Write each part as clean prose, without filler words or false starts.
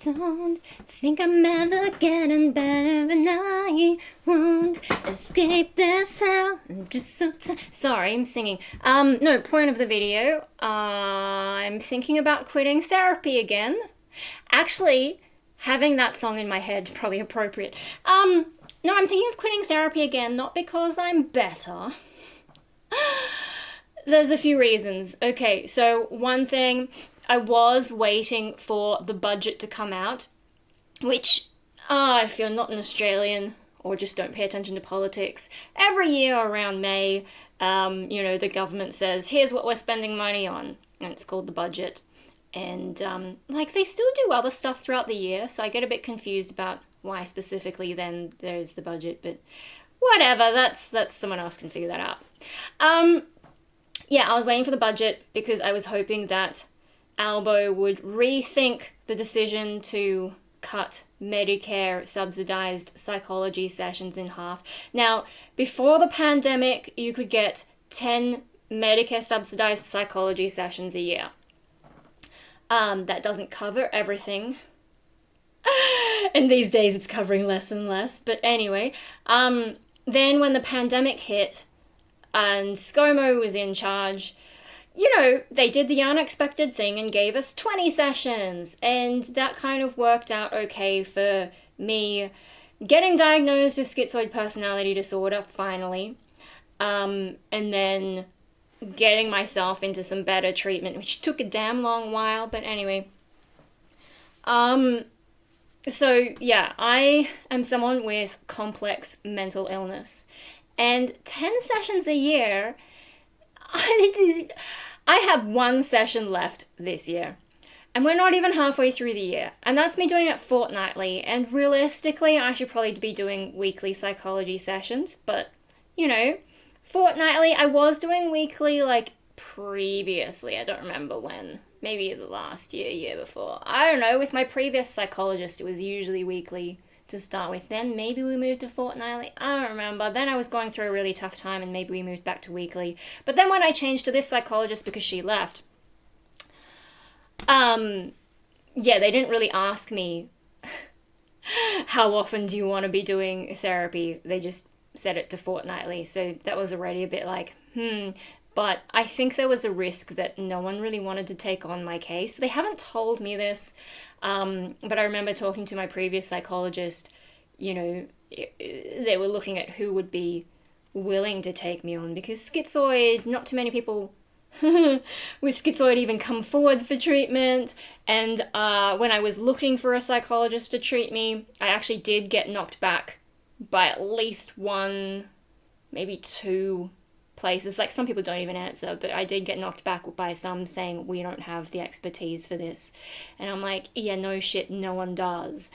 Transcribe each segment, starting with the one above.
don't think I'm ever getting better, and I won't escape this hell. I'm just so sorry, I'm singing. No, point of the video. I'm thinking about quitting therapy again. Actually, having that song in my head probably appropriate. No, I'm thinking of quitting therapy again, not because I'm better. There's a few reasons. Okay, so one thing, I was waiting for the budget to come out, which, if you're not an Australian or just don't pay attention to politics, every year around May, the government says, here's what we're spending money on, and it's called the budget. And, they still do other stuff throughout the year, so I get a bit confused about why specifically then there's the budget, but whatever, that's someone else can figure that out. I was waiting for the budget because I was hoping that Albo would rethink the decision to cut Medicare subsidized psychology sessions in half. Now, before the pandemic, you could get 10 Medicare subsidized psychology sessions a year. That doesn't cover everything. And these days it's covering less and less. But anyway, then when the pandemic hit and ScoMo was in charge, they did the unexpected thing and gave us 20 sessions. And that kind of worked out okay for me getting diagnosed with schizoid personality disorder, finally. And then getting myself into some better treatment, which took a damn long while, but anyway. I am someone with complex mental illness. And 10 sessions a year, I have one session left this year. And we're not even halfway through the year. And that's me doing it fortnightly. And realistically, I should probably be doing weekly psychology sessions. But, fortnightly, I was doing weekly, previously. I don't remember when. Maybe the last year before. I don't know. With my previous psychologist, it was usually weekly to start with. Then maybe we moved to fortnightly. I don't remember. Then I was going through a really tough time and maybe we moved back to weekly. But then when I changed to this psychologist because she left, they didn't really ask me how often do you want to be doing therapy. They just set it to fortnightly. So that was already a bit But I think there was a risk that no one really wanted to take on my case. They haven't told me this, but I remember talking to my previous psychologist, they were looking at who would be willing to take me on, because schizoid, not too many people with schizoid even come forward for treatment. And when I was looking for a psychologist to treat me, I actually did get knocked back by at least one, maybe two places. Some people don't even answer, but I did get knocked back by some saying we don't have the expertise for this. And I'm like, yeah, no shit, no one does.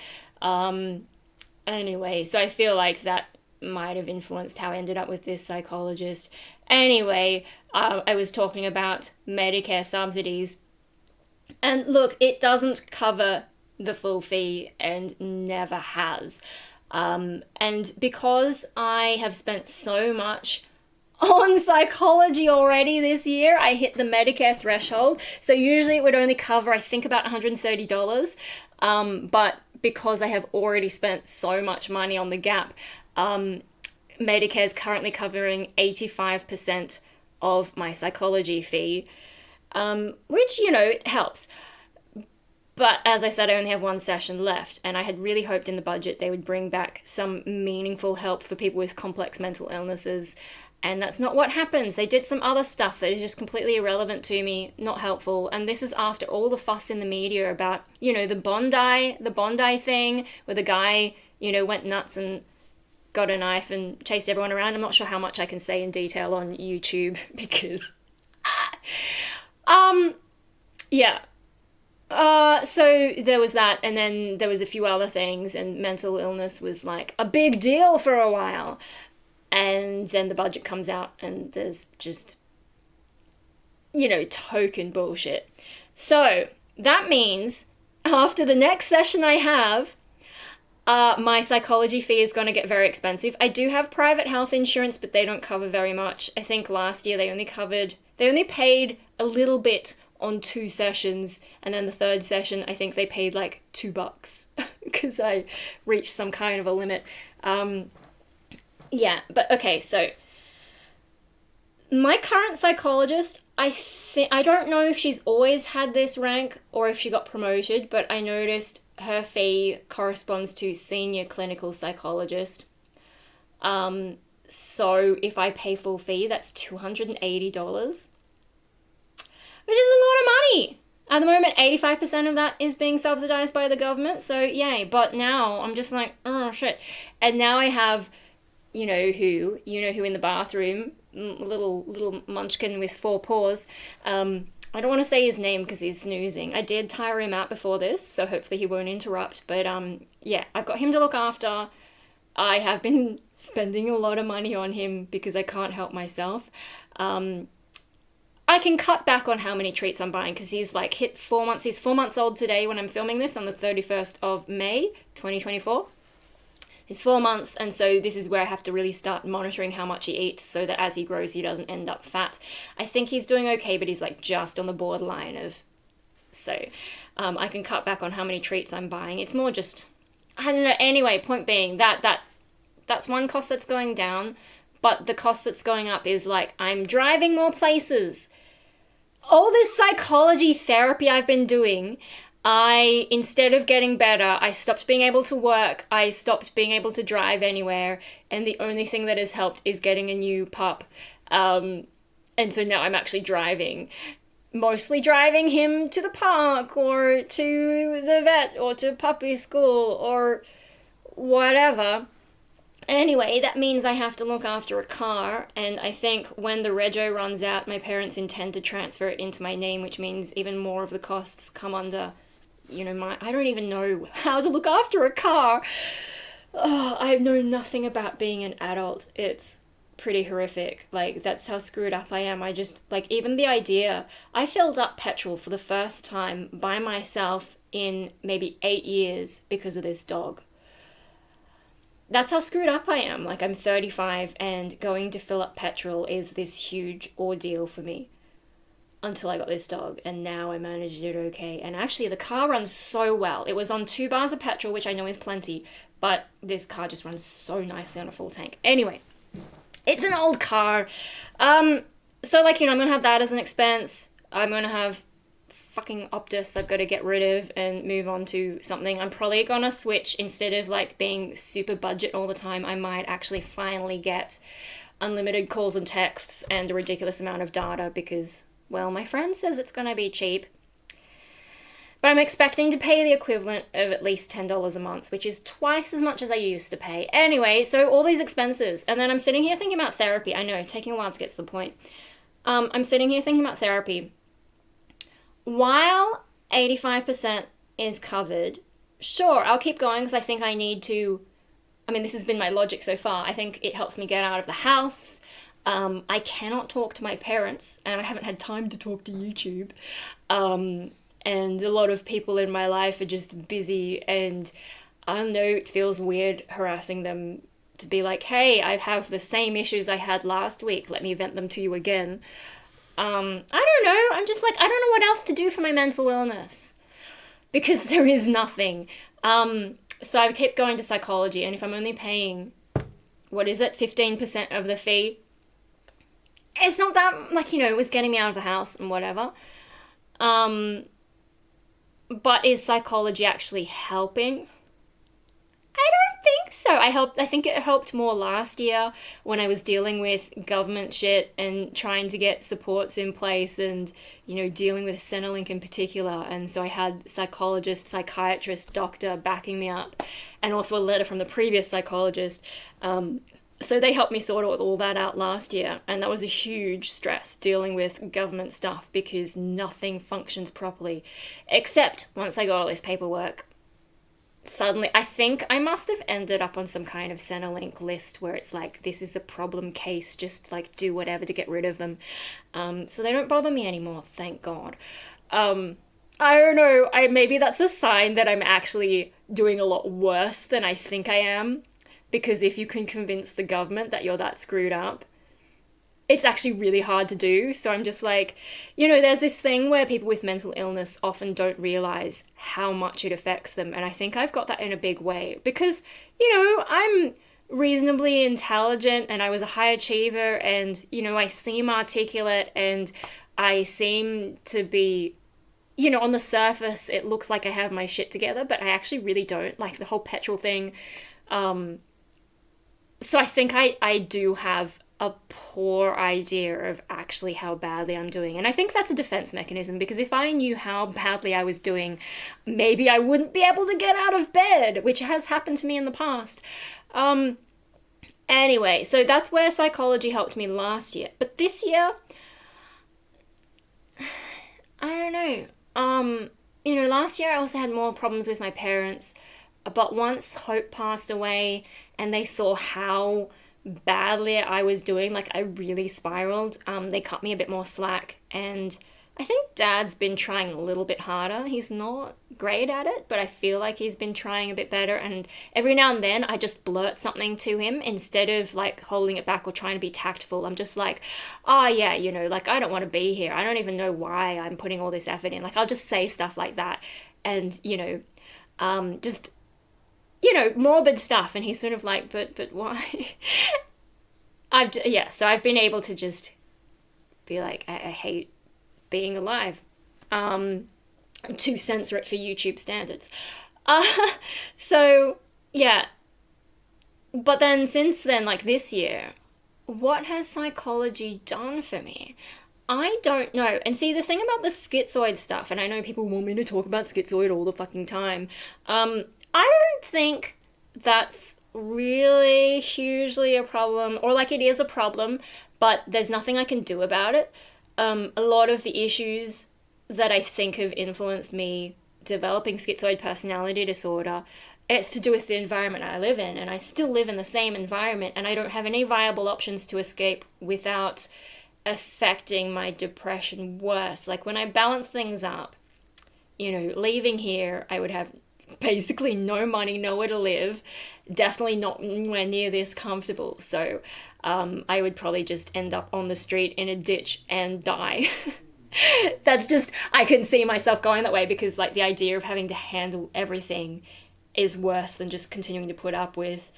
Anyway, so I feel like that might have influenced how I ended up with this psychologist. Anyway, I was talking about Medicare subsidies. And look, it doesn't cover the full fee and never has. And because I have spent so much on psychology already this year, I hit the Medicare threshold. So usually it would only cover, I think, about $130. But because I have already spent so much money on the gap, Medicare is currently covering 85% of my psychology fee, which, it helps. But as I said, I only have one session left, and I had really hoped in the budget they would bring back some meaningful help for people with complex mental illnesses. And that's not what happens. They did some other stuff that is just completely irrelevant to me, not helpful. And this is after all the fuss in the media about, the Bondi thing, where the guy, went nuts and got a knife and chased everyone around. I'm not sure how much I can say in detail on YouTube because, so there was that, and then there was a few other things, and mental illness was a big deal for a while. And then the budget comes out and there's just, token bullshit. So that means after the next session I have, my psychology fee is going to get very expensive. I do have private health insurance, but they don't cover very much. I think last year they only paid a little bit on 2 sessions, and then the third session I think they paid like $2 because I reached some kind of a limit. Yeah, but okay, so my current psychologist, I don't know if she's always had this rank or if she got promoted, but I noticed her fee corresponds to senior clinical psychologist. So if I pay full fee, that's $280, which is a lot of money. At the moment, 85% of that is being subsidized by the government, so yay. But now I'm just like, oh shit. And now I have, you know who in the bathroom, little munchkin with 4 paws. I don't want to say his name because he's snoozing. I did tire him out before this, so hopefully he won't interrupt. But yeah, I've got him to look after. I have been spending a lot of money on him because I can't help myself. I can cut back on how many treats I'm buying because he's like hit 4 months. He's 4 months old today when I'm filming this on the 31st of May, 2024. He's 4 months, and so this is where I have to really start monitoring how much he eats so that as he grows, he doesn't end up fat. I think he's doing okay, but he's like just on the borderline of... So I can cut back on how many treats I'm buying. It's more just... I don't know. Anyway, point being, that's one cost that's going down, but the cost that's going up is like, I'm driving more places. All this psychology therapy I've been doing... instead of getting better, I stopped being able to work, I stopped being able to drive anywhere, and the only thing that has helped is getting a new pup. And so now I'm actually driving. Mostly driving him to the park, or to the vet, or to puppy school, or whatever. Anyway, that means I have to look after a car, and I think when the rego runs out, my parents intend to transfer it into my name, which means even more of the costs come under... I don't even know how to look after a car. Oh, I know nothing about being an adult. It's pretty horrific. Like, that's how screwed up I am. I just, like, even the idea... I filled up petrol for the first time by myself in maybe 8 years because of this dog. That's how screwed up I am. Like, I'm 35 and going to fill up petrol is this huge ordeal for me. Until I got this dog, and now I managed it okay. And actually, the car runs so well. It was on 2 bars of petrol, which I know is plenty, but this car just runs so nicely on a full tank. Anyway, it's an old car. So, like, I'm gonna have that as an expense. I'm gonna have fucking Optus I've got to get rid of and move on to something. I'm probably gonna switch, instead of, like, being super budget all the time, I might actually finally get unlimited calls and texts and a ridiculous amount of data because... Well, my friend says it's going to be cheap, but I'm expecting to pay the equivalent of at least $10 a month, which is twice as much as I used to pay. Anyway, so all these expenses, and then I'm sitting here thinking about therapy. I know, taking a while to get to the point. I'm sitting here thinking about therapy. While 85% is covered, sure, I'll keep going because I think I need to... I mean, this has been my logic so far. I think it helps me get out of the house. I cannot talk to my parents, and I haven't had time to talk to YouTube. And a lot of people in my life are just busy, and I don't know, it feels weird harassing them to be like, hey, I have the same issues I had last week, let me vent them to you again. I don't know, I'm just like, I don't know what else to do for my mental illness. Because there is nothing. So I kept going to psychology, and if I'm only paying, 15% of the fee, it's not that, like, it was getting me out of the house and whatever. But is psychology actually helping? I don't think so. I think it helped more last year when I was dealing with government shit and trying to get supports in place and, dealing with Centrelink in particular. And so I had psychologist, psychiatrist, doctor backing me up, and also a letter from the previous psychologist. So they helped me sort all that out last year, and that was a huge stress dealing with government stuff because nothing functions properly. Except once I got all this paperwork, suddenly, I think I must have ended up on some kind of Centrelink list where it's like, this is a problem case, just like do whatever to get rid of them. So they don't bother me anymore, thank God. I don't know, maybe that's a sign that I'm actually doing a lot worse than I think I am. Because if you can convince the government that you're that screwed up, it's actually really hard to do. So I'm just like, there's this thing where people with mental illness often don't realize how much it affects them. And I think I've got that in a big way because, I'm reasonably intelligent and I was a high achiever and, I seem articulate and I seem to be, on the surface, it looks like I have my shit together, but I actually really don't. Like the whole petrol thing. So I think I do have a poor idea of actually how badly I'm doing. And I think that's a defense mechanism because if I knew how badly I was doing, maybe I wouldn't be able to get out of bed, which has happened to me in the past. Anyway, so that's where psychology helped me last year. But this year, I don't know. Last year I also had more problems with my parents. But once Hope passed away and they saw how badly I was doing, like I really spiraled, they cut me a bit more slack. And I think Dad's been trying a little bit harder. He's not great at it, but I feel like he's been trying a bit better. And every now and then I just blurt something to him instead of like holding it back or trying to be tactful. I'm just like, oh yeah, like I don't want to be here. I don't even know why I'm putting all this effort in. Like I'll just say stuff like that and, just morbid stuff. And he's sort of like, but why? So I've been able to just be like, I hate being alive. Too censorate for YouTube standards. So yeah. But then since then, like this year, what has psychology done for me? I don't know. And see, the thing about the schizoid stuff, and I know people want me to talk about schizoid all the fucking time, I don't think that's really hugely a problem, or like it is a problem, but there's nothing I can do about it. A lot of the issues that I think have influenced me developing schizoid personality disorder, it's to do with the environment I live in, and I still live in the same environment, and I don't have any viable options to escape without affecting my depression worse. Like when I balance things up, leaving here, I would have basically no money, nowhere to live, definitely not anywhere near this comfortable. So I would probably just end up on the street in a ditch and die. That's just, I can see myself going that way because like the idea of having to handle everything is worse than just continuing to put up with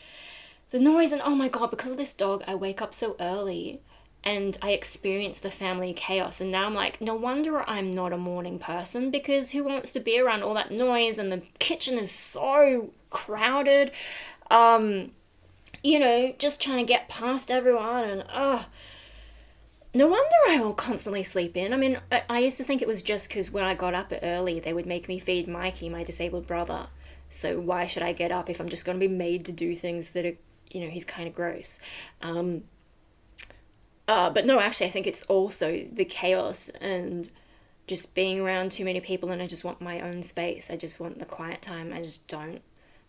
the noise. And oh my God, because of this dog, I wake up so early and I experience the family chaos. And now I'm like, no wonder I'm not a morning person because who wants to be around all that noise and the kitchen is so crowded. Just trying to get past everyone and no wonder I will constantly sleep in. I mean, I used to think it was just because when I got up early, they would make me feed Mikey, my disabled brother. So why should I get up if I'm just going to be made to do things that are, he's kind of gross. But no, actually, I think it's also the chaos and just being around too many people, and I just want my own space. I just want the quiet time. I just don't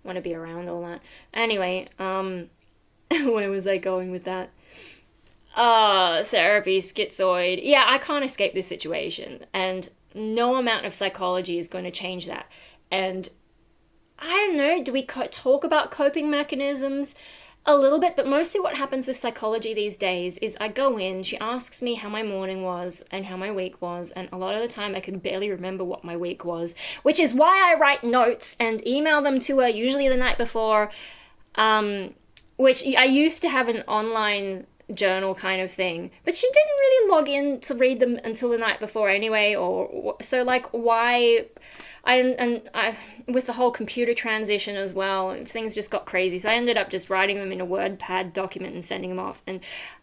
want to be around all that. Anyway, where was I going with that? Therapy, schizoid. Yeah, I can't escape this situation, and no amount of psychology is going to change that. And I don't know, do we talk about coping mechanisms? A little bit, but mostly what happens with psychology these days is I go in, she asks me how my morning was and how my week was, and a lot of the time I can barely remember what my week was, which is why I write notes and email them to her, usually the night before, which I used to have an online journal kind of thing, but she didn't really log in to read them until the night before anyway, or so like why... I with the whole computer transition as well, things just got crazy. So I ended up just writing them in a WordPad document and sending them off. And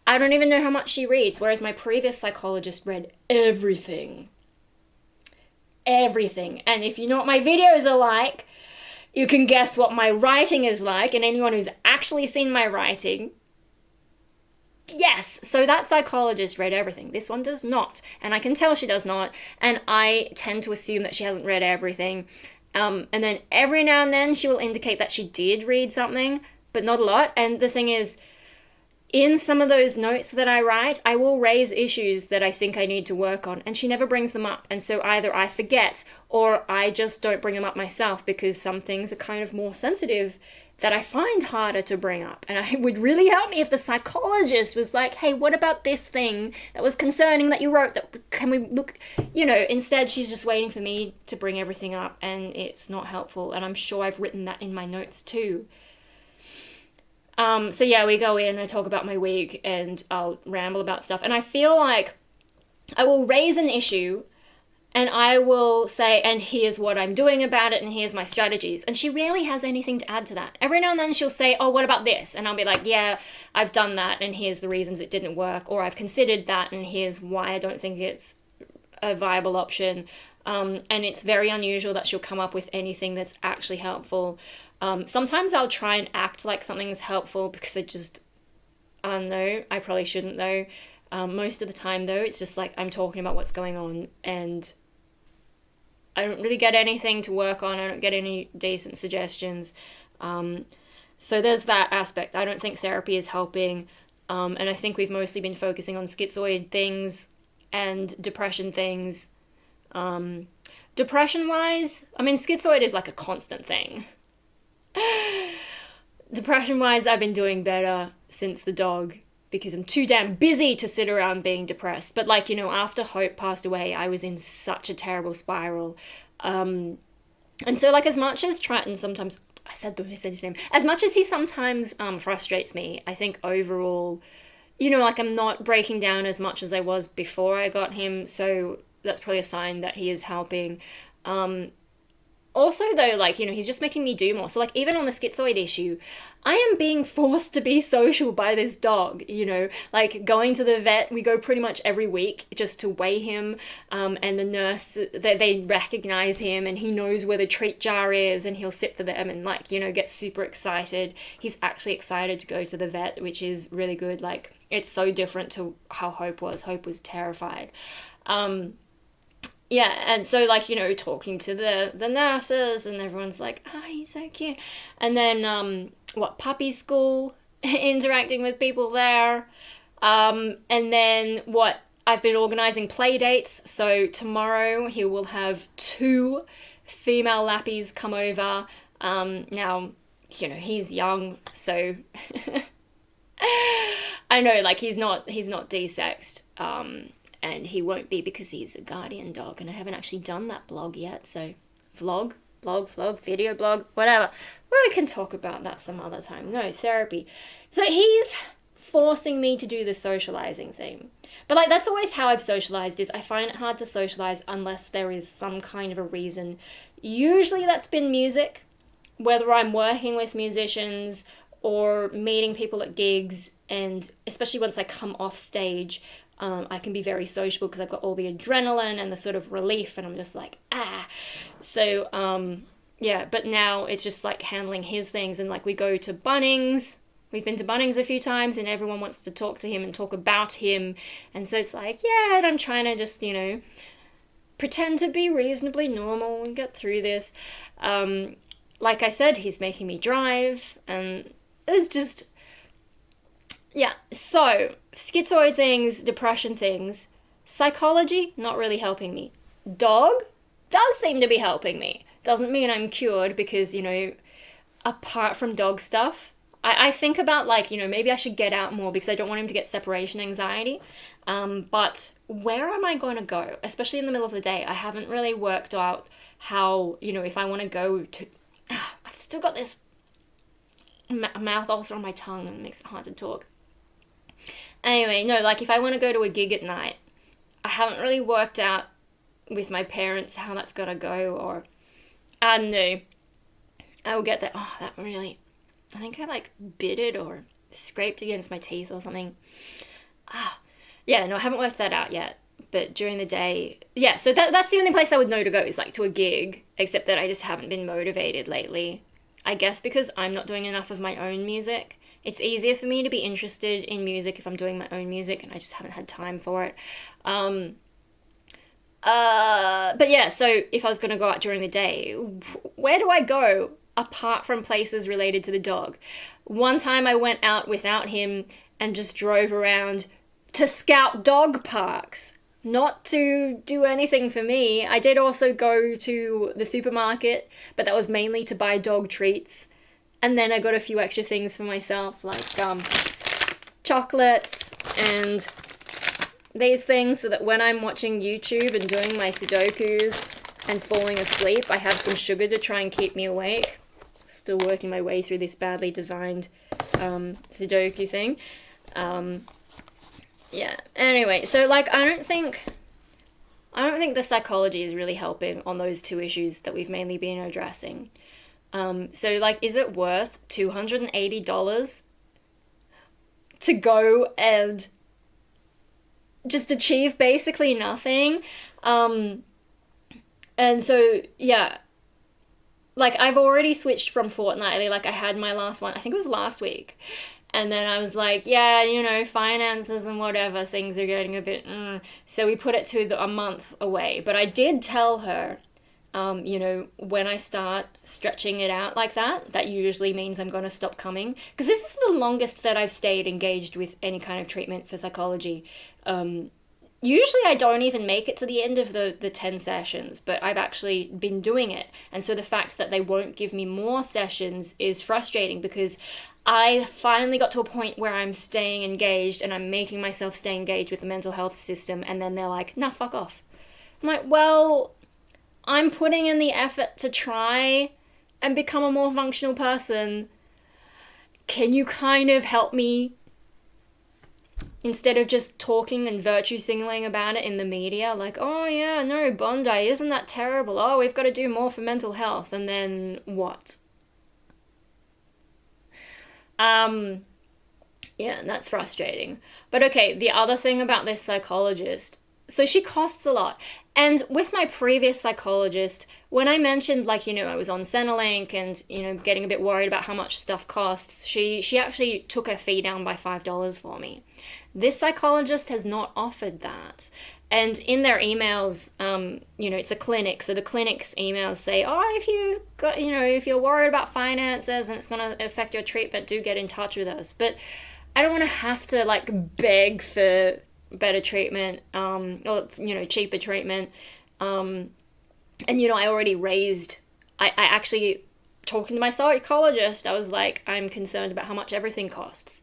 I don't even know how much she reads, whereas my previous psychologist read everything. Everything. And if you know what my videos are like, you can guess what my writing is like. And anyone who's actually seen my writing... Yes, so that psychologist read everything. This one does not. And I can tell she does not. And I tend to assume that she hasn't read everything. And then every now and then she will indicate that she did read something, but not a lot. And the thing is, in some of those notes that I write, I will raise issues that I think I need to work on. And she never brings them up. And so either I forget or I just don't bring them up myself because some things are kind of more sensitive that I find harder to bring up. And it would really help me if the psychologist was like, hey, what about this thing that was concerning that you wrote? That can we look, instead she's just waiting for me to bring everything up, and it's not helpful. And I'm sure I've written that in my notes too. So yeah, we go in, I talk about my week, and I'll ramble about stuff. And I feel like I will raise an issue, and I will say, and here's what I'm doing about it, and here's my strategies. And she rarely has anything to add to that. Every now and then she'll say, oh, what about this? And I'll be like, yeah, I've done that, and here's the reasons it didn't work. Or I've considered that, and here's why I don't think it's a viable option. And it's very unusual that she'll come up with anything that's actually helpful. Sometimes I'll try and act like something's helpful because I don't know. I probably shouldn't, though. Most of the time, though, it's just like I'm talking about what's going on, and I don't really get anything to work on. I don't get any decent suggestions. So there's that aspect. I don't think therapy is helping. And I think we've mostly been focusing on schizoid things and depression things. Depression-wise, schizoid is like a constant thing. Depression-wise, I've been doing better since the dog, because I'm too damn busy to sit around being depressed. But after Hope passed away, I was in such a terrible spiral. And so as much as Triton sometimes, I said his name, as much as he sometimes frustrates me, I think overall, I'm not breaking down as much as I was before I got him. So that's probably a sign that he is helping. Also, though, he's just making me do more. So, even on the schizoid issue, I am being forced to be social by this dog, going to the vet. We go pretty much every week just to weigh him, and the nurse, they recognize him, and he knows where the treat jar is, and he'll sit for them and, get super excited. He's actually excited to go to the vet, which is really good. It's so different to how Hope was. Hope was terrified. Yeah, and so, talking to the nurses, and everyone's like, oh, he's so cute. And then, puppy school, interacting with people there. And then, I've been organising play dates. So tomorrow he will have 2 female lappies come over. Now, he's young, so I know, he's not desexed. And he won't be because he's a guardian dog, and I haven't actually done that blog yet, so vlog, video blog, whatever. We can talk about that some other time. No, therapy. So he's forcing me to do the socializing thing. But that's always how I've socialized, is I find it hard to socialize unless there is some kind of a reason. Usually that's been music, whether I'm working with musicians or meeting people at gigs, and especially once I come off stage, I can be very sociable because I've got all the adrenaline and the sort of relief, and I'm just like, ah. So, yeah, but now it's just handling his things, and we go to Bunnings. We've been to Bunnings a few times, and everyone wants to talk to him and talk about him. And so it's yeah, and I'm trying to just, pretend to be reasonably normal and get through this. Like I said, he's making me drive, and it's just... Yeah, so, schizoid things, depression things, psychology, not really helping me. Dog does seem to be helping me. Doesn't mean I'm cured because, apart from dog stuff, I think about, maybe I should get out more because I don't want him to get separation anxiety. But where am I going to go? Especially in the middle of the day. I haven't really worked out how, if I want to go to... I've still got this mouth ulcer on my tongue and it makes it hard to talk. Anyway, no, if I want to go to a gig at night, I haven't really worked out with my parents how that's got to go, or, I don't know, I will get that, that really, I think I, bit it or scraped against my teeth or something. Yeah, no, I haven't worked that out yet, but during the day, yeah, so that's the only place I would know to go is, to a gig, except that I just haven't been motivated lately. I guess because I'm not doing enough of my own music. It's easier for me to be interested in music if I'm doing my own music, and I just haven't had time for it. But yeah, so if I was going to go out during the day, where do I go apart from places related to the dog? One time I went out without him and just drove around to scout dog parks, not to do anything for me. I did also go to the supermarket, but that was mainly to buy dog treats. And then I got a few extra things for myself, like chocolates and these things, so that when I'm watching YouTube and doing my Sudokus and falling asleep, I have some sugar to try and keep me awake. Still working my way through this badly designed Sudoku thing. Yeah, anyway, so like I don't think the psychology is really helping on those two issues that we've mainly been addressing. So like, is it worth $280 to go and just achieve basically nothing? And so, yeah, like I've already switched from fortnightly. Like I had my last one, I think it was last week. And then I was like, yeah, you know, finances and whatever, things are getting a bit, So we put it to a month away. But I did tell her, you know, when I start stretching it out like that, that usually means I'm going to stop coming. Because this is the longest that I've stayed engaged with any kind of treatment for psychology. Usually I don't even make it to the end of the 10 sessions, but I've actually been doing it. And so the fact that they won't give me more sessions is frustrating, because I finally got to a point where I'm staying engaged and I'm making myself stay engaged with the mental health system, and then they're like, nah, fuck off. I'm like, well, I'm putting in the effort to try and become a more functional person. Can you kind of help me? Instead of just talking and virtue signaling about it in the media, like, oh yeah, no, Bondi, isn't that terrible? Oh, we've got to do more for mental health. And then what? Yeah, that's frustrating. But okay, the other thing about this psychologist, so she costs a lot. And with my previous psychologist, when I mentioned, like, you know, I was on Centrelink and, you know, getting a bit worried about how much stuff costs, she actually took her fee down by $5 for me. This psychologist has not offered that. And in their emails, you know, it's a clinic, so the clinic's emails say, oh, if you got, you know, if you're worried about finances and it's going to affect your treatment, do get in touch with us. But I don't want to have to, like, beg for better treatment, or, you know, cheaper treatment. And, you know, I already raised, I actually, talking to my psychologist, I was like, I'm concerned about how much everything costs.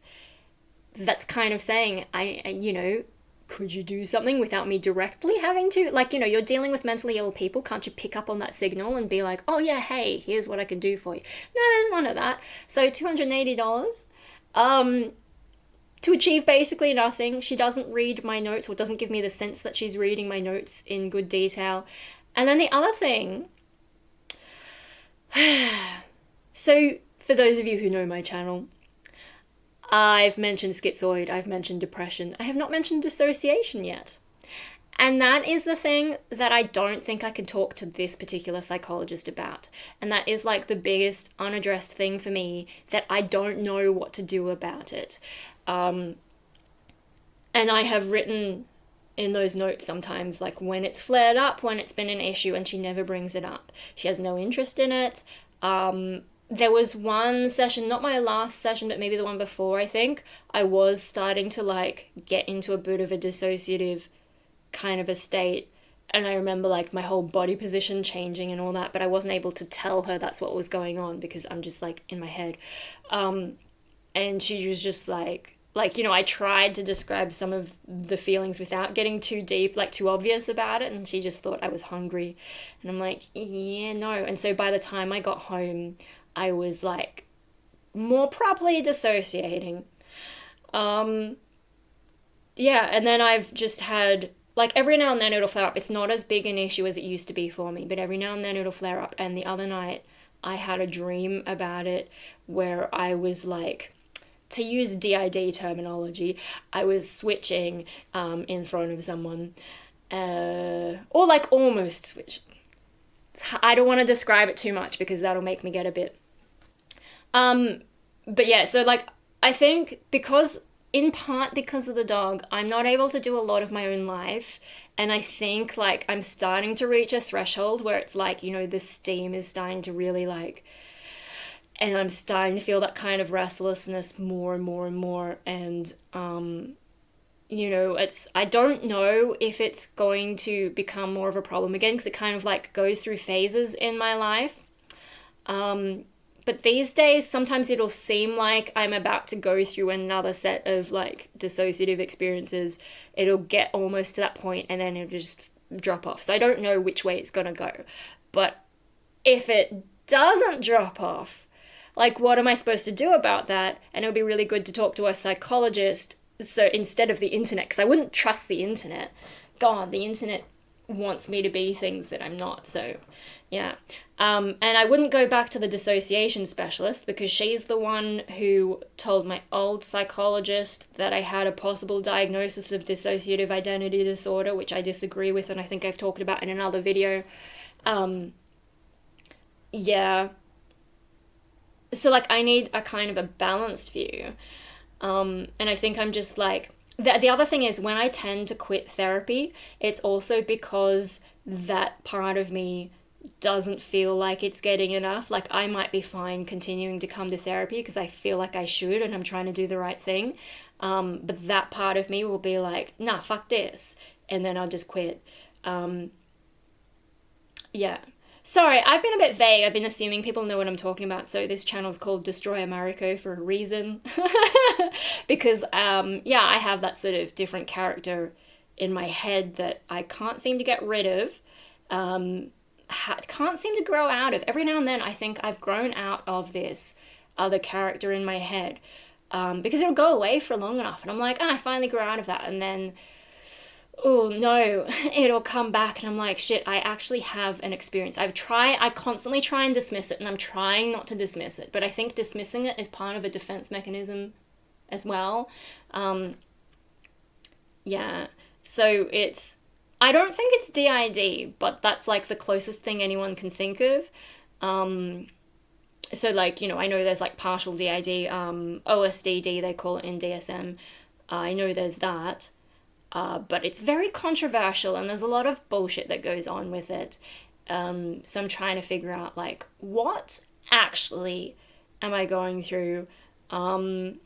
That's kind of saying, you know, could you do something without me directly having to? Like, you know, you're dealing with mentally ill people. Can't you pick up on that signal and be like, oh yeah, hey, here's what I can do for you? No, there's none of that. So $280, to achieve basically nothing. She doesn't read my notes, or doesn't give me the sense that she's reading my notes in good detail. And then the other thing, so for those of you who know my channel, I've mentioned schizoid, I've mentioned depression, I have not mentioned dissociation yet. And that is the thing that I don't think I can talk to this particular psychologist about. And that is like the biggest unaddressed thing for me, that I don't know what to do about it. And I have written in those notes sometimes, like, when it's flared up, when it's been an issue, and she never brings it up. She has no interest in it. There was one session, not my last session, but maybe the one before, I think, I was starting to, like, get into a bit of a dissociative kind of a state. And I remember, like, my whole body position changing and all that, but I wasn't able to tell her that's what was going on, because I'm just, like, in my head. And she was just like, you know, I tried to describe some of the feelings without getting too deep, like too obvious about it, and she just thought I was hungry. And I'm like, yeah, no. And so by the time I got home, I was, like, more properly dissociating. Yeah, and then I've just had, like, every now and then it'll flare up. It's not as big an issue as it used to be for me, but every now and then it'll flare up. And the other night I had a dream about it where I was, like, to use DID terminology, I was switching in front of someone, or, like, almost switching. I don't want to describe it too much because that'll make me get a bit. But yeah, so, like, I think in part because of the dog, I'm not able to do a lot of my own life. And I think, like, I'm starting to reach a threshold where it's like, you know, the steam is starting to really, like, and I'm starting to feel that kind of restlessness more and more and more. And, you know, I don't know if it's going to become more of a problem again, because it kind of, like, goes through phases in my life. But these days, sometimes it'll seem like I'm about to go through another set of like dissociative experiences. It'll get almost to that point and then it'll just drop off. So I don't know which way it's gonna go. But if it doesn't drop off, like, what am I supposed to do about that? And it would be really good to talk to a psychologist. So instead of the internet, because I wouldn't trust the internet. God, the internet wants me to be things that I'm not. So, yeah. And I wouldn't go back to the dissociation specialist because she's the one who told my old psychologist that I had a possible diagnosis of dissociative identity disorder, which I disagree with, and I think I've talked about in another video. Yeah. So, like, I need a kind of a balanced view. And I think I'm just like, the other thing is when I tend to quit therapy, it's also because that part of me doesn't feel like it's getting enough. Like, I might be fine continuing to come to therapy because I feel like I should and I'm trying to do the right thing. But that part of me will be like, nah, fuck this. And then I'll just quit. Yeah. Sorry, I've been a bit vague. I've been assuming people know what I'm talking about. So this channel's called Destroy Americo for a reason. Because, yeah, I have that sort of different character in my head that I can't seem to get rid of. Can't seem to grow out of. Every now and then I think I've grown out of this other character in my head. Because it'll go away for long enough. And I'm like, I finally grew out of that. And then, oh no, it'll come back and I'm like, shit, I actually have an experience. I constantly try and dismiss it, and I'm trying not to dismiss it, but I think dismissing it is part of a defense mechanism as well. Yeah, so I don't think it's DID, but that's like the closest thing anyone can think of. So like, I know there's like partial DID, OSDD they call it in DSM. I know there's that. But it's very controversial and there's a lot of bullshit that goes on with it. So I'm trying to figure out, like, what actually am I going through? I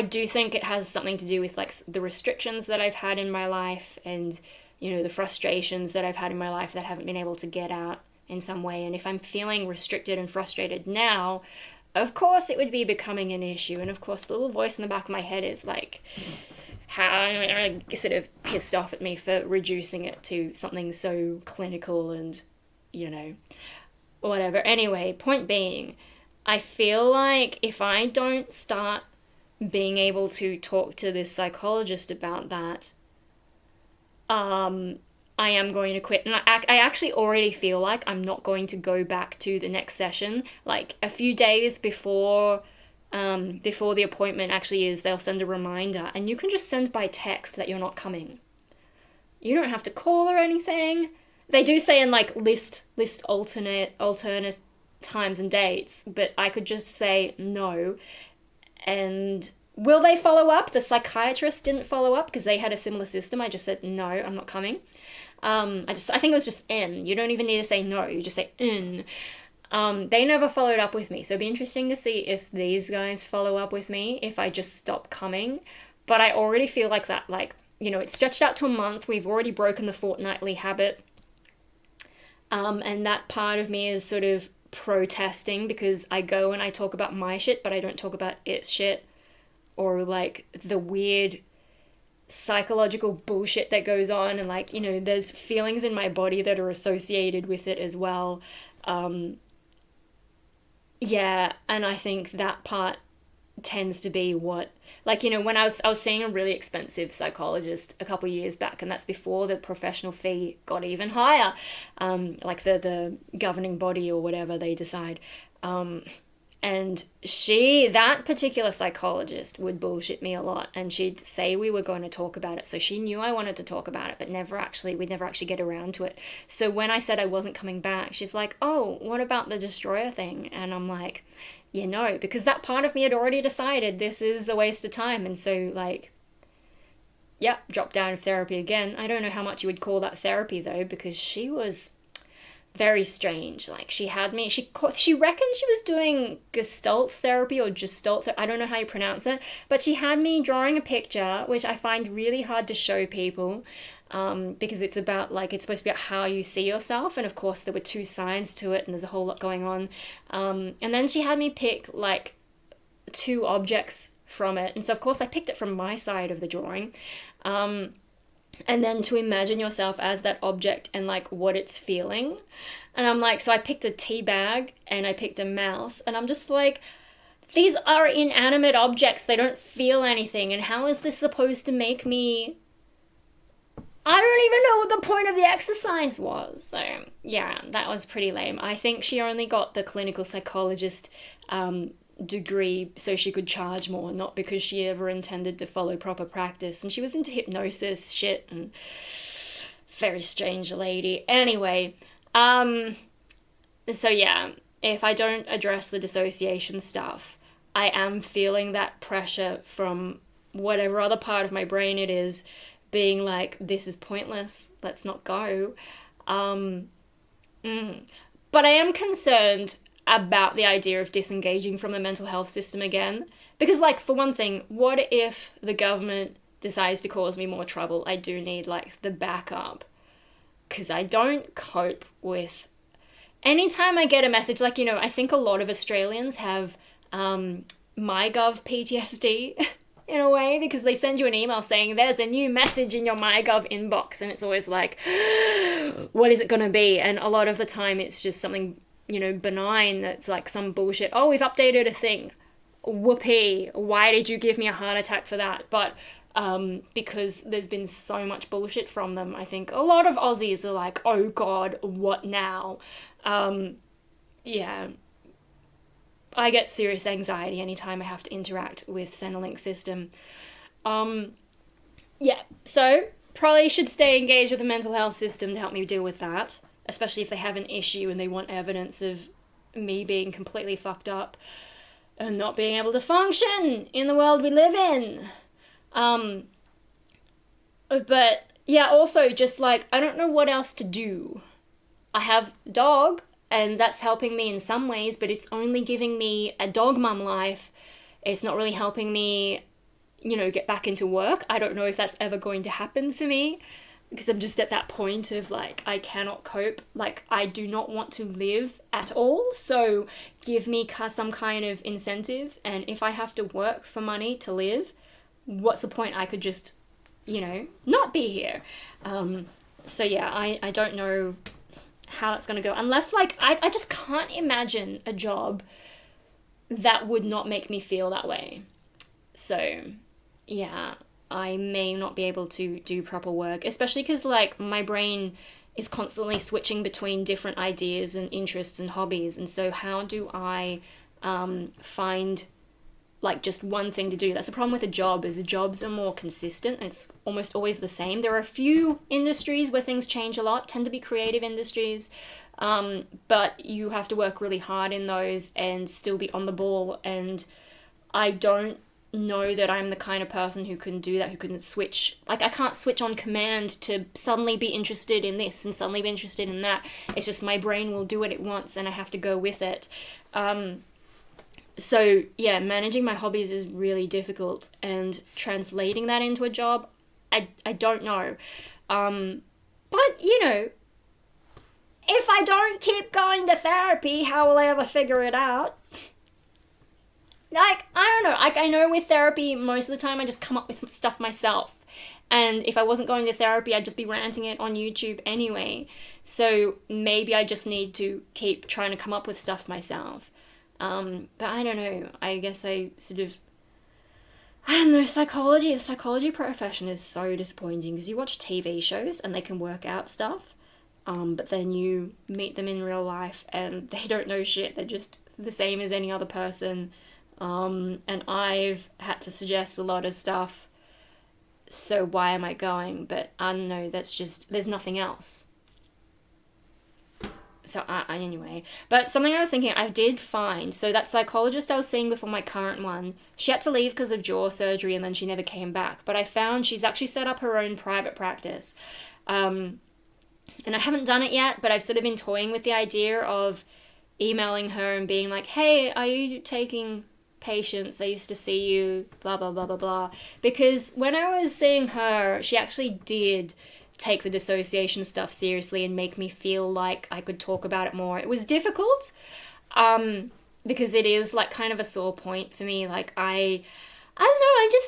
do think it has something to do with, like, the restrictions that I've had in my life and, the frustrations that I've had in my life that I haven't been able to get out in some way. And if I'm feeling restricted and frustrated now, of course it would be becoming an issue. And of course the little voice in the back of my head is like, how sort of pissed off at me for reducing it to something so clinical and, whatever. Anyway, point being, I feel like if I don't start being able to talk to this psychologist about that, I am going to quit. And I actually already feel like I'm not going to go back to the next session. Like, a few days before the appointment actually is, they'll send a reminder, and you can just send by text that you're not coming. You don't have to call or anything. They do say in like list alternate times and dates, but I could just say no. And will they follow up? The psychiatrist didn't follow up because they had a similar system. I just said no, I'm not coming. I think it was just N. You don't even need to say no, you just say N. They never followed up with me, so it'd be interesting to see if these guys follow up with me, if I just stop coming. But I already feel like that, like, it's stretched out to a month, we've already broken the fortnightly habit, and that part of me is sort of protesting because I go and I talk about my shit, but I don't talk about its shit, or like the weird psychological bullshit that goes on, and like, there's feelings in my body that are associated with it as well. Yeah, and I think that part tends to be what, like, when I was seeing a really expensive psychologist a couple of years back, and that's before the professional fee got even higher, like the governing body or whatever they decide. And that particular psychologist would bullshit me a lot, and she'd say we were going to talk about it. So she knew I wanted to talk about it, but we'd never actually get around to it. So when I said I wasn't coming back, she's like, oh, what about the destroyer thing? And I'm like, because that part of me had already decided this is a waste of time. And so, like, yeah, dropped out of therapy again. I don't know how much you would call that therapy though, because she was very strange. Like, she had me, she reckoned she was doing Gestalt therapy or Gestalt, I don't know how you pronounce it, but she had me drawing a picture, which I find really hard to show people, because it's about, like, it's supposed to be about how you see yourself, and of course there were two sides to it, and there's a whole lot going on. And then she had me pick, like, two objects from it, and so of course I picked it from my side of the drawing, and then to imagine yourself as that object and, like, what it's feeling. And I'm like, so I picked a tea bag and I picked a mouse, and I'm just like, these are inanimate objects, they don't feel anything, and how is this supposed to make me... I don't even know what the point of the exercise was. So, yeah, that was pretty lame. I think she only got the clinical psychologist degree so she could charge more, not because she ever intended to follow proper practice. And she was into hypnosis shit, and very strange lady. Anyway, so yeah, if I don't address the dissociation stuff, I am feeling that pressure from whatever other part of my brain it is, being like, this is pointless, let's not go. But I am concerned about the idea of disengaging from the mental health system again. Because, like, for one thing, what if the government decides to cause me more trouble? I do need, like, the backup. Because I don't cope with... Anytime I get a message, like, you know, I think a lot of Australians have MyGov PTSD in a way, because they send you an email saying there's a new message in your MyGov inbox, and it's always like, what is it going to be? And a lot of the time it's just something, you know, benign, that's like some bullshit. Oh, we've updated a thing. Whoopee. Why did you give me a heart attack for that? But because there's been so much bullshit from them, I think a lot of Aussies are like, oh God, what now? Yeah. I get serious anxiety anytime I have to interact with Centrelink system. Yeah, so probably should stay engaged with the mental health system to help me deal with that, especially if they have an issue and they want evidence of me being completely fucked up and not being able to function in the world we live in. But yeah, also just like, I don't know what else to do. I have a dog, and that's helping me in some ways, but it's only giving me a dog mum life. It's not really helping me, you know, get back into work. I don't know if that's ever going to happen for me, because I'm just at that point of, like, I cannot cope. Like, I do not want to live at all, so give me some kind of incentive, and if I have to work for money to live, what's the point? I could just, you know, not be here. So yeah, I don't know how it's going to go, unless, like, I just can't imagine a job that would not make me feel that way. So yeah, I may not be able to do proper work, especially because, like, my brain is constantly switching between different ideas and interests and hobbies, and so how do I find, like, just one thing to do? That's the problem with a job, is the jobs are more consistent. It's almost always the same. There are a few industries where things change a lot, tend to be creative industries, but you have to work really hard in those and still be on the ball, and I don't know that I'm the kind of person who can do that, who can switch. Like, I can't switch on command to suddenly be interested in this and suddenly be interested in that. It's just my brain will do what it wants and I have to go with it. So yeah, managing my hobbies is really difficult, and translating that into a job, I don't know. But, you know, if I don't keep going to therapy, how will I ever figure it out? Like, I don't know. Like, I know with therapy, most of the time I just come up with stuff myself. And if I wasn't going to therapy, I'd just be ranting it on YouTube anyway. So maybe I just need to keep trying to come up with stuff myself. But I don't know. I guess I sort of... I don't know, the psychology profession is so disappointing, because you watch TV shows and they can work out stuff, but then you meet them in real life and they don't know shit. They're just the same as any other person. And I've had to suggest a lot of stuff, so why am I going? But I don't know, that's just, there's nothing else. So anyway, but something I was thinking, I did find, so that psychologist I was seeing before my current one, she had to leave because of jaw surgery and then she never came back, but I found she's actually set up her own private practice. And I haven't done it yet, but I've sort of been toying with the idea of emailing her and being like, hey, are you taking patients? I used to see you, blah, blah, blah, blah, blah. Because when I was seeing her, she actually did take the dissociation stuff seriously and make me feel like I could talk about it more. It was difficult, because it is like kind of a sore point for me. Like I don't know,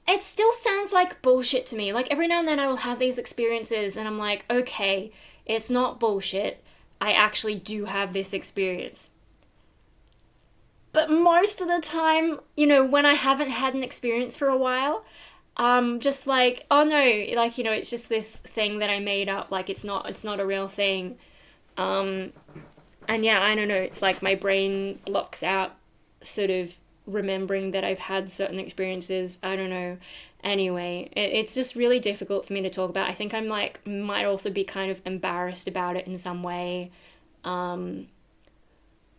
it still sounds like bullshit to me. Like every now and then I will have these experiences and I'm like, okay, it's not bullshit. I actually do have this experience. But most of the time, you know, when I haven't had an experience for a while, just like, oh no, like, you know, it's just this thing that I made up, like it's not a real thing. And yeah, I don't know, it's like my brain blocks out sort of remembering that I've had certain experiences. I don't know. Anyway, it's just really difficult for me to talk about. I think I'm like, might also be kind of embarrassed about it in some way.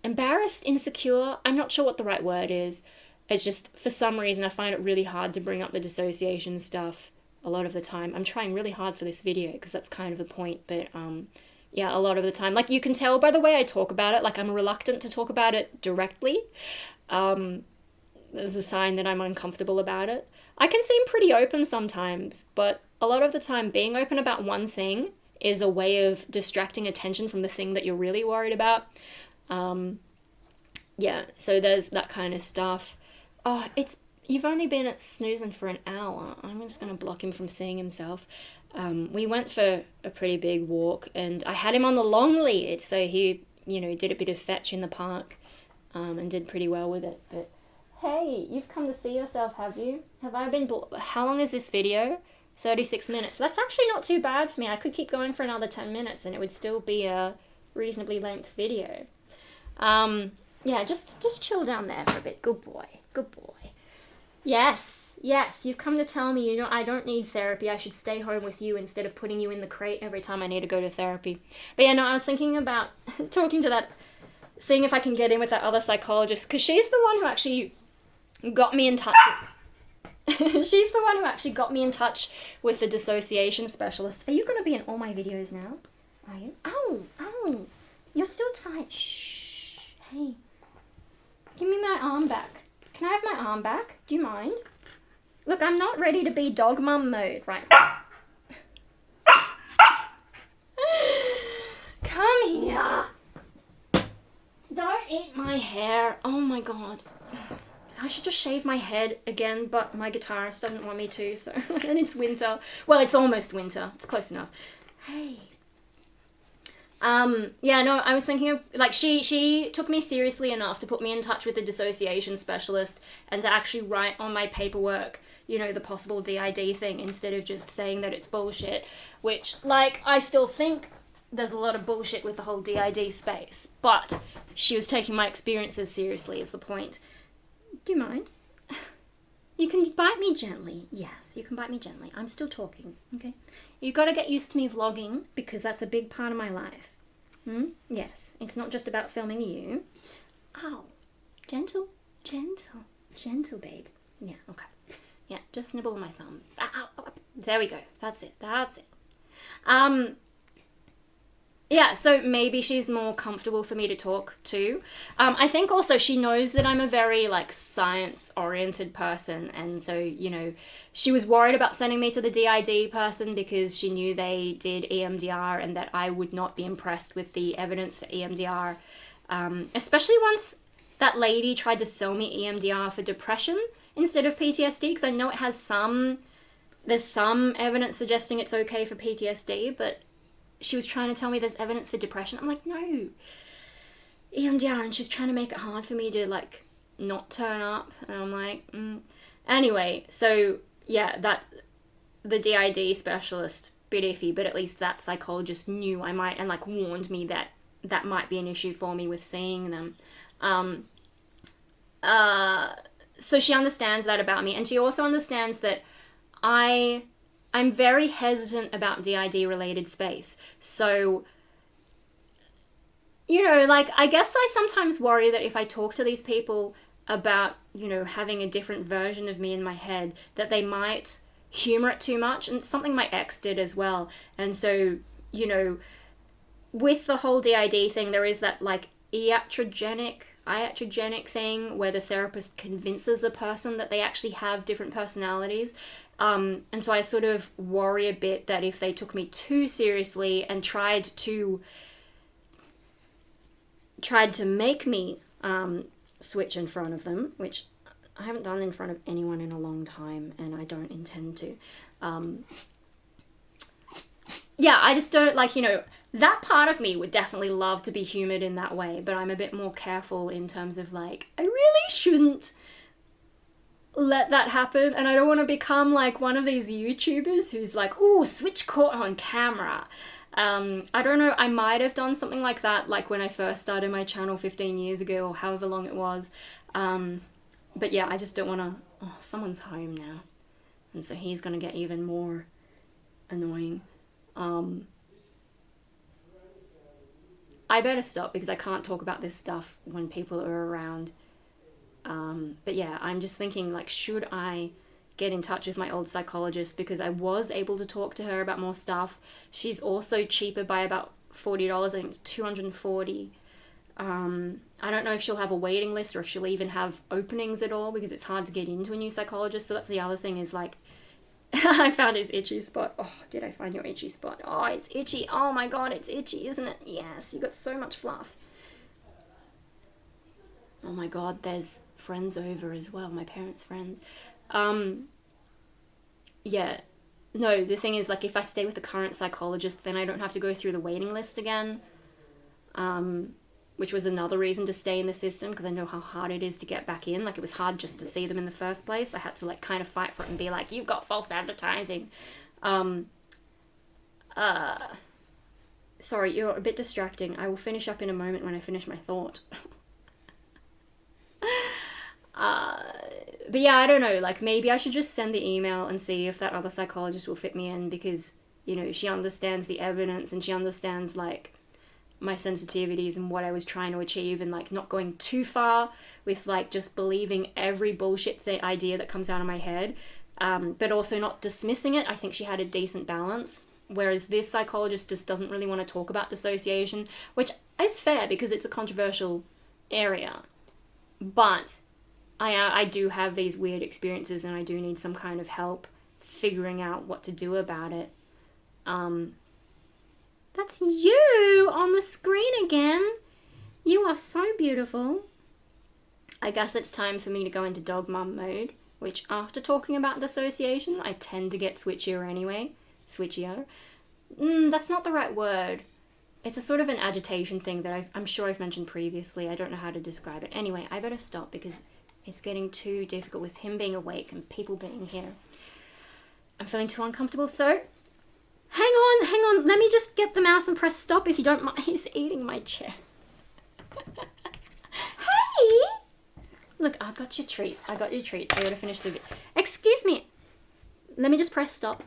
Embarrassed, insecure, I'm not sure what the right word is. It's just, for some reason, I find it really hard to bring up the dissociation stuff a lot of the time. I'm trying really hard for this video, because that's kind of the point, but yeah, a lot of the time. Like, you can tell by the way I talk about it, like, I'm reluctant to talk about it directly. There's a sign that I'm uncomfortable about it. I can seem pretty open sometimes, but a lot of the time, being open about one thing is a way of distracting attention from the thing that you're really worried about. Yeah, so there's that kind of stuff. Oh, you've only been at snoozing for an hour. I'm just going to block him from seeing himself. We went for a pretty big walk, and I had him on the long lead, so he, you know, did a bit of fetch in the park, and did pretty well with it. But hey, you've come to see yourself, have you? How long is this video? 36 minutes. That's actually not too bad for me. I could keep going for another 10 minutes, and it would still be a reasonably length video. Yeah, just chill down there for a bit. Good boy. Good boy. Yes, you've come to tell me, you know, I don't need therapy. I should stay home with you instead of putting you in the crate every time I need to go to therapy. But yeah, no, I was thinking about seeing if I can get in with that other psychologist, because she's the one who actually got me in touch she's the one who actually got me in touch with the dissociation specialist. Are you going to be in all my videos now? Are you? Oh, you're still tight. Shh. Hey. Give me my arm back. Can I have my arm back? Do you mind? Look, I'm not ready to be dog mum mode right now. Come here. Don't eat my hair. Oh my god. I should just shave my head again, but my guitarist doesn't want me to, so... And it's winter. Well, it's almost winter. It's close enough. Hey. Yeah, no, I was thinking of, like, she took me seriously enough to put me in touch with the dissociation specialist and to actually write on my paperwork, you know, the possible DID thing instead of just saying that it's bullshit, which, like, I still think there's a lot of bullshit with the whole DID space, but she was taking my experiences seriously is the point. Do you mind? You can bite me gently. Yes, you can bite me gently. I'm still talking, okay? You gotta get used to me vlogging, because that's a big part of my life. Yes, it's not just about filming you. Ow. Gentle, babe. Yeah, okay. Yeah, just nibble on my thumb. Ow. There we go. That's it. Yeah, so maybe she's more comfortable for me to talk to. I think also she knows that I'm a very, like, science-oriented person, and so, you know, she was worried about sending me to the DID person because she knew they did EMDR and that I would not be impressed with the evidence for EMDR, especially once that lady tried to sell me EMDR for depression instead of PTSD, because I know it has there's some evidence suggesting it's okay for PTSD, but she was trying to tell me there's evidence for depression. I'm like, no, EMDR, and she's trying to make it hard for me to, like, not turn up, and I'm like, Anyway, so, yeah, that's the DID specialist, bit iffy, but at least that psychologist knew I might, and, like, warned me that that might be an issue for me with seeing them. So she understands that about me, and she also understands that I'm very hesitant about DID-related space. So, you know, like, I guess I sometimes worry that if I talk to these people about, you know, having a different version of me in my head, that they might humor it too much. And something my ex did as well. And so, you know, with the whole DID thing, there is that, like, iatrogenic thing where the therapist convinces a person that they actually have different personalities. And so I sort of worry a bit that if they took me too seriously and tried to make me switch in front of them, which I haven't done in front of anyone in a long time, and I don't intend to. Yeah, I just don't, like, that part of me would definitely love to be humoured in that way, but I'm a bit more careful in terms of, like, I really shouldn't let that happen, and I don't want to become, like, one of these YouTubers who's like, ooh, switch caught on camera. I don't know, I might have done something like that, like, when I first started my channel 15 years ago, or however long it was. But yeah, I just don't want to... Oh, someone's home now, and so he's going to get even more annoying. I better stop because I can't talk about this stuff when people are around. But yeah, I'm just thinking, like, should I get in touch with my old psychologist, because I was able to talk to her about more stuff. She's also cheaper by about $40, I think $240. I don't know if she'll have a waiting list or if she'll even have openings at all, because it's hard to get into a new psychologist. So that's the other thing, is like, I found his itchy spot. Oh, did I find your itchy spot? Oh, it's itchy. Oh my god, it's itchy, isn't it? Yes, you got so much fluff. Oh my god, there's friends over as well, my parents' friends. Yeah. No, the thing is, like, if I stay with the current psychologist, then I don't have to go through the waiting list again. Which was another reason to stay in the system, because I know how hard it is to get back in. Like, it was hard just to see them in the first place. I had to, like, kind of fight for it and be like, you've got false advertising. Sorry, you're a bit distracting. I will finish up in a moment when I finish my thought. But yeah, I don't know, like, maybe I should just send the email and see if that other psychologist will fit me in, because, she understands the evidence, and she understands, like, my sensitivities and what I was trying to achieve, and, like, not going too far with, like, just believing every bullshit idea that comes out of my head, but also not dismissing it. I think she had a decent balance, whereas this psychologist just doesn't really want to talk about dissociation, which is fair because it's a controversial area, but I do have these weird experiences, and I do need some kind of help figuring out what to do about it. That's you on the screen again. You are so beautiful. I guess it's time for me to go into dog mum mode, which, after talking about dissociation, I tend to get switchier anyway. Switchier. That's not the right word. It's a sort of an agitation thing that I'm sure I've mentioned previously. I don't know how to describe it. Anyway, I better stop because it's getting too difficult with him being awake and people being here. I'm feeling too uncomfortable, so hang on. Let me just get the mouse and press stop if you don't mind. He's eating my chair. Hey! Look, I got your treats. I gotta finish the video. Excuse me. Let me just press stop.